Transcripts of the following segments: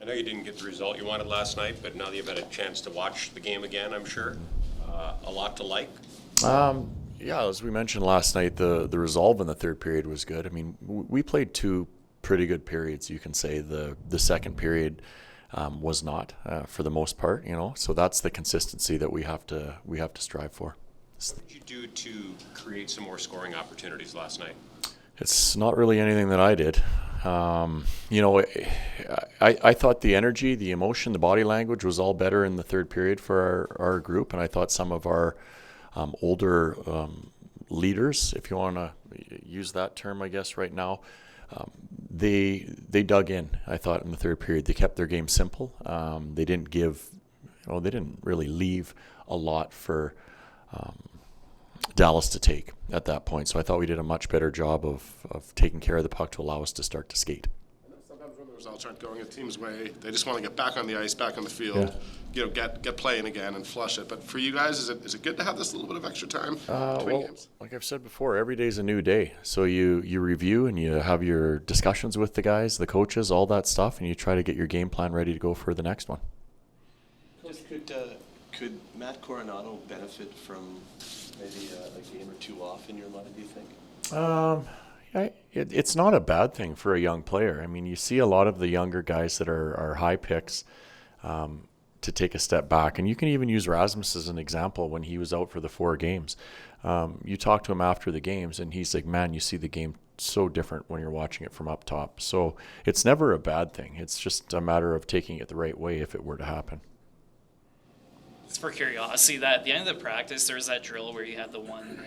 know you didn't get the result you wanted last night, but now that you've had a chance to watch the game again, I'm sure, a lot to like. Yeah, as we mentioned last night, the resolve in the third period was good. I mean, we played two pretty good periods, you can say. The second period was not for the most part, So that's the consistency that we have to strive for. What did you do to create some more scoring opportunities last night? It's not really anything that I did. I thought the energy, the emotion, the body language was all better in the third period for our group, and I thought some of our older leaders, if you want to use that term, I guess right now, they dug in. I thought in the third period they kept their game simple. They didn't they didn't really leave a lot for Dallas to take at that point. So I thought we did a much better job of taking care of the puck to allow us to start to skate. Sometimes when the results aren't going a team's way, they just want to get back on the ice, back on the field, get playing again and flush it. But for you guys, is it good to have this little bit of extra time between games? Like I've said before, every day's a new day. So you review and you have your discussions with the guys, the coaches, all that stuff, and you try to get your game plan ready to go for the next one. Could Matt Coronado benefit from maybe a game or two off in your mind, do you think? It's not a bad thing for a young player. I mean, you see a lot of the younger guys that are high picks to take a step back. And you can even use Rasmus as an example when he was out for the 4 games. You talk to him after the games, and he's like, man, you see the game so different when you're watching it from up top. So it's never a bad thing. It's just a matter of taking it the right way if it were to happen. It's for curiosity that at the end of the practice, there's that drill where you have the one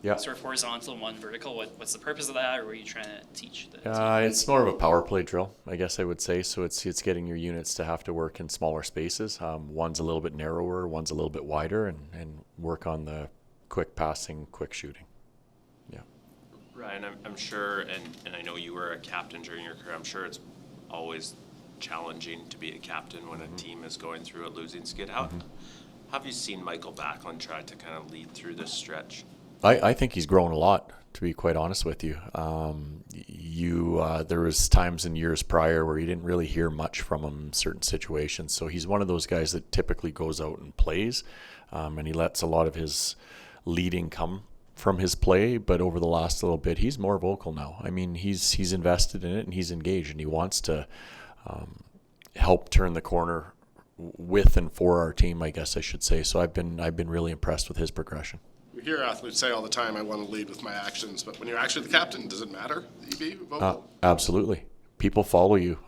sort of horizontal and one vertical. What's the purpose of that, or were you trying to teach that? It's more of a power play drill, I guess I would say. So it's getting your units to have to work in smaller spaces. One's a little bit narrower, one's a little bit wider, and work on the quick passing, quick shooting. Yeah. Ryan, I'm sure, and I know you were a captain during your career, I'm sure it's always challenging to be a captain when a team is going through a losing skid. How have you seen Michael Backlund try to kind of lead through this stretch? I think he's grown a lot, to be quite honest with you. There was times in years prior where you didn't really hear much from him in certain situations. So he's one of those guys that typically goes out and plays, and he lets a lot of his leading come from his play. But over the last little bit, he's more vocal now. I mean, he's invested in it and he's engaged, and he wants to help turn the corner with and for our team, I guess I should say. So I've been really impressed with his progression. We hear athletes say all the time, I want to lead with my actions, but when you're actually the captain, does it matter that you be vocal? Absolutely. People follow you.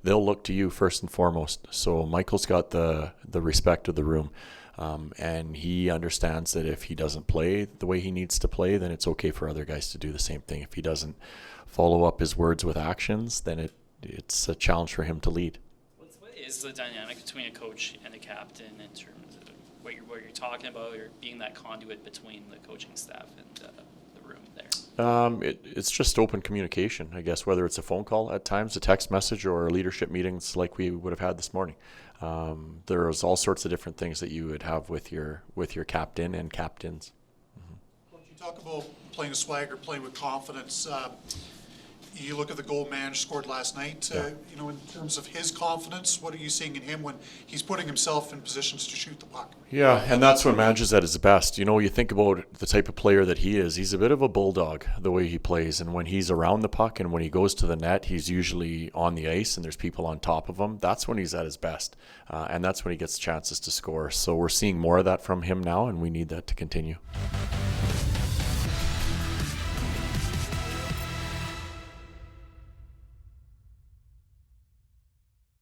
They'll look to you first and foremost. So Michael's got the respect of the room, and he understands that if he doesn't play the way he needs to play, then it's okay for other guys to do the same thing. If he doesn't follow up his words with actions, then it's a challenge for him to lead. What is the dynamic between a coach and a captain in terms of what you're talking about, or being that conduit between the coaching staff and the room there? It's just open communication, I guess, whether it's a phone call at times, a text message, or leadership meetings like we would have had this morning. There's all sorts of different things that you would have with your captain and captains. When you talk about playing with swagger, playing with confidence, you look at the goal man scored last night, in terms of his confidence, what are you seeing in him when he's putting himself in positions to shoot the puck? Yeah, and that's when Madge is at his best. You think about the type of player that he is. He's a bit of a bulldog, the way he plays. And when he's around the puck and when he goes to the net, he's usually on the ice and there's people on top of him. That's when he's at his best. And that's when he gets chances to score. So we're seeing more of that from him now, and we need that to continue.